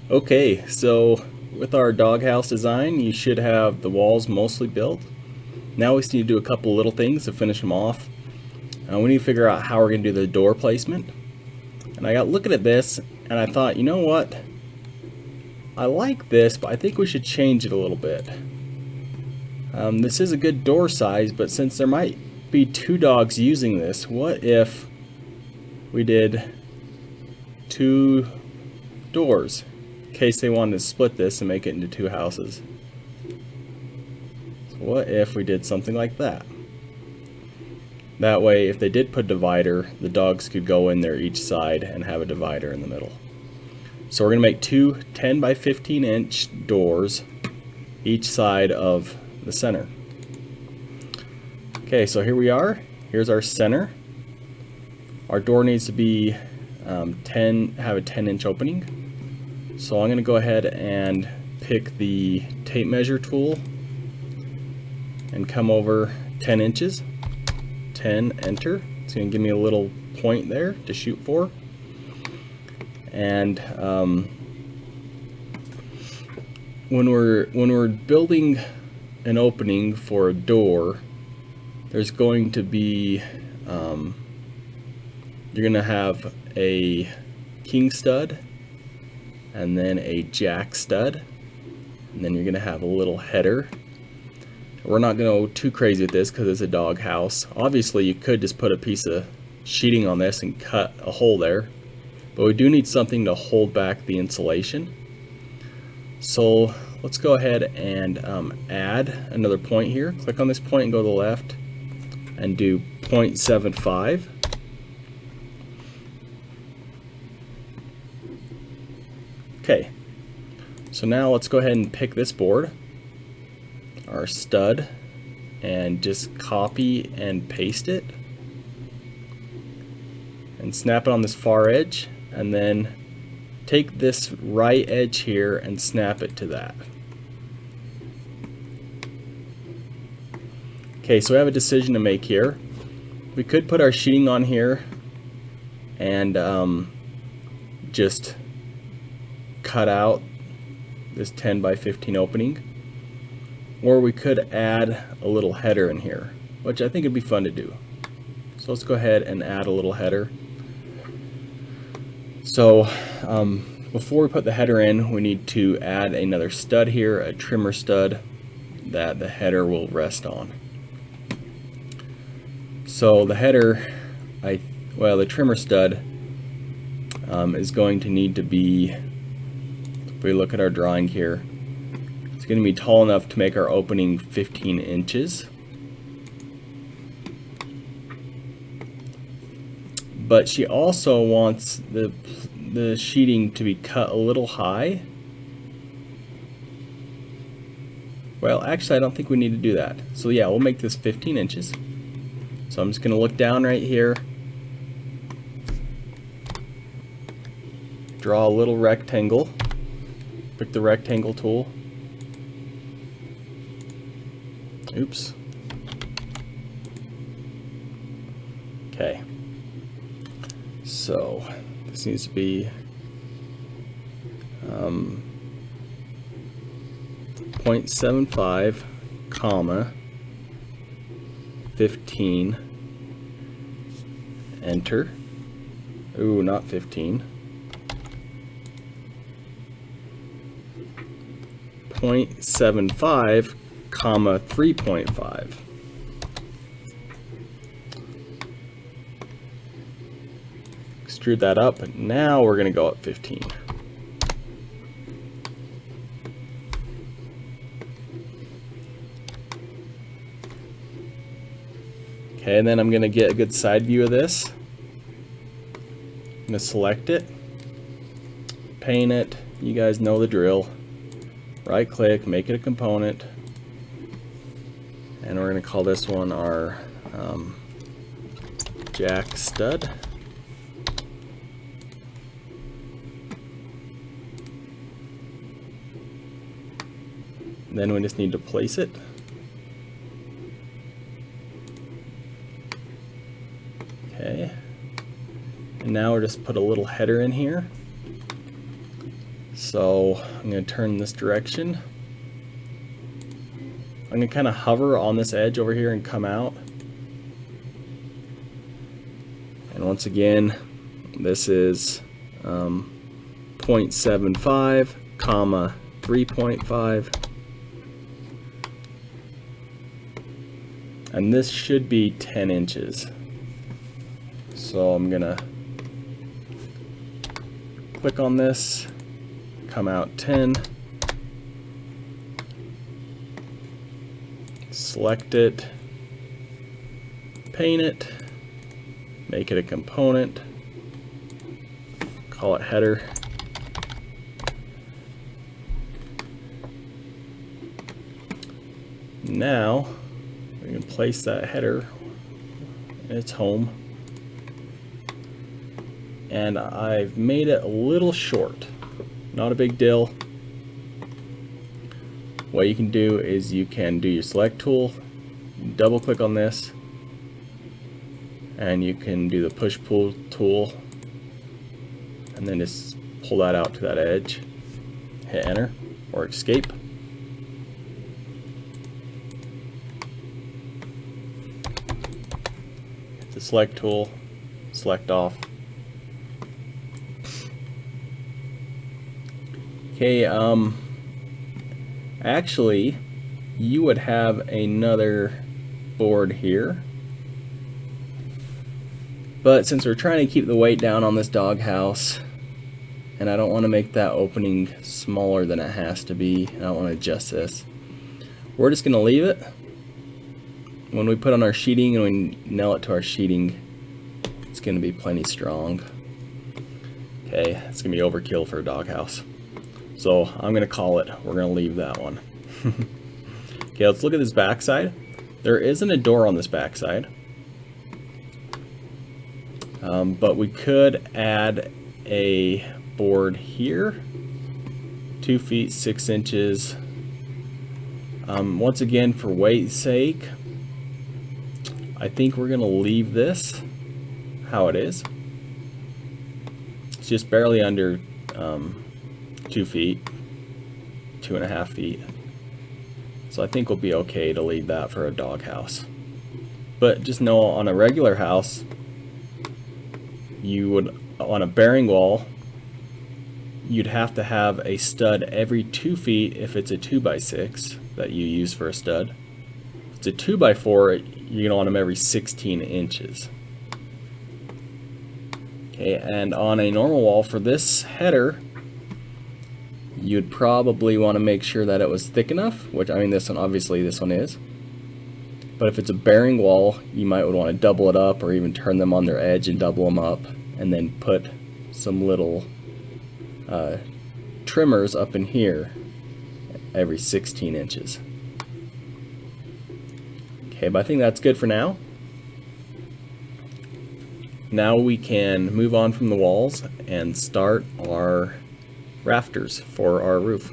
Okay, so with our doghouse design, you should have the walls mostly built. Now we just need to do a couple little things to finish them off. We need to figure out how we're going to do the door placement. And I got looking at this, and I thought, you know what? I like this, but I think we should change it a little bit. This is a good door size, but since there might be two dogs using this, what if we did two doors in case they wanted to split this and make it into two houses? So what if we did something like that? That way, if they did put a divider, the dogs could go in there each side and have a divider in the middle. So we're going to make two 10 by 15 inch doors each side of the center. Okay, so here we are. Here's our center. Our door needs to be have a 10-inch opening. So I'm going to go ahead and pick the tape measure tool and come over 10 inches. 10, enter. It's going to give me a little point there to shoot for. And when we're building an opening for a door, there's going to be you're going to have a king stud and then a jack stud, and then you're going to have a little header. We're not going to go too crazy with this because it's a dog house. Obviously you could just put a piece of sheeting on this and cut a hole there, but we do need something to hold back the insulation. So let's go ahead and add another point here. Click on this point and go to the left and do 0.75. Okay, so now let's go ahead and pick this board, our stud, and just copy and paste it and snap it on this far edge, and then take this right edge here and snap it to that. Okay, so we have a decision to make here. We could put our sheeting on here and just cut out this 10 by 15 opening, or we could add a little header in here, which I think would be fun to do. So let's go ahead and add a little header. So before we put the header in, we need to add another stud here, a trimmer stud that the header will rest on. So the header, the trimmer stud is going to need to be, if we look at our drawing here, it's going to be tall enough to make our opening 15 inches. But she also wants the sheeting to be cut a little high. Well, actually I don't think we need to do that. So yeah, we'll make this 15 inches. So I'm just going to look down right here, draw a little rectangle, pick the rectangle tool. Oops. Okay. So this needs to be 0.75, comma 15, enter. Ooh, not 15. 0.75, comma 3.5. Extrude that up, and now we're going to go up 15. Okay, and then I'm going to get a good side view of this. I'm going to select it, paint it, you guys know the drill. Right click, make it a component, and we're going to call this one our jack stud. And then we just need to place it. Okay, and now we'll just put a little header in here. So I'm going to turn this direction. I'm going to kind of hover on this edge over here and come out. And once again, this is 0.75, comma 3.5. And this should be 10 inches. So I'm going to click on this, come out 10, select it, paint it, make it a component, call it header. Now we can place that header in its home, and I've made it a little short, not a big deal. What you can do is you can do your select tool, double click on this, and you can do the push pull tool and then just pull that out to that edge, hit enter or escape. Hit the select tool, select off. Okay, actually you would have another board here, but since we're trying to keep the weight down on this doghouse, and I don't want to make that opening smaller than it has to be, I don't want to adjust this, we're just going to leave it. When we put on our sheeting and we nail it to our sheeting, it's going to be plenty strong. Okay, it's going to be overkill for a doghouse. So I'm going to call it, we're going to leave that one. Okay, let's look at this backside. There isn't a door on this backside, but we could add a board here, 2 feet 6 inches. Once again, for weight's sake, I think we're going to leave this how it is. It's just barely under 2 feet, 2.5 feet. So I think we'll be okay to leave that for a doghouse. But just know, on a regular house, you would, on a bearing wall, you'd have to have a stud every 2 feet if it's a 2x6 that you use for a stud. If it's a 2x4, you're gonna want them every 16 inches. Okay, and on a normal wall for this header, you'd probably want to make sure that it was thick enough, which, I mean, this one, obviously this one is. But if it's a bearing wall, you might want to double it up, or even turn them on their edge and double them up, and then put some little trimmers up in here every 16 inches. Okay, but I think that's good for now. Now we can move on from the walls and start our rafters for our roof.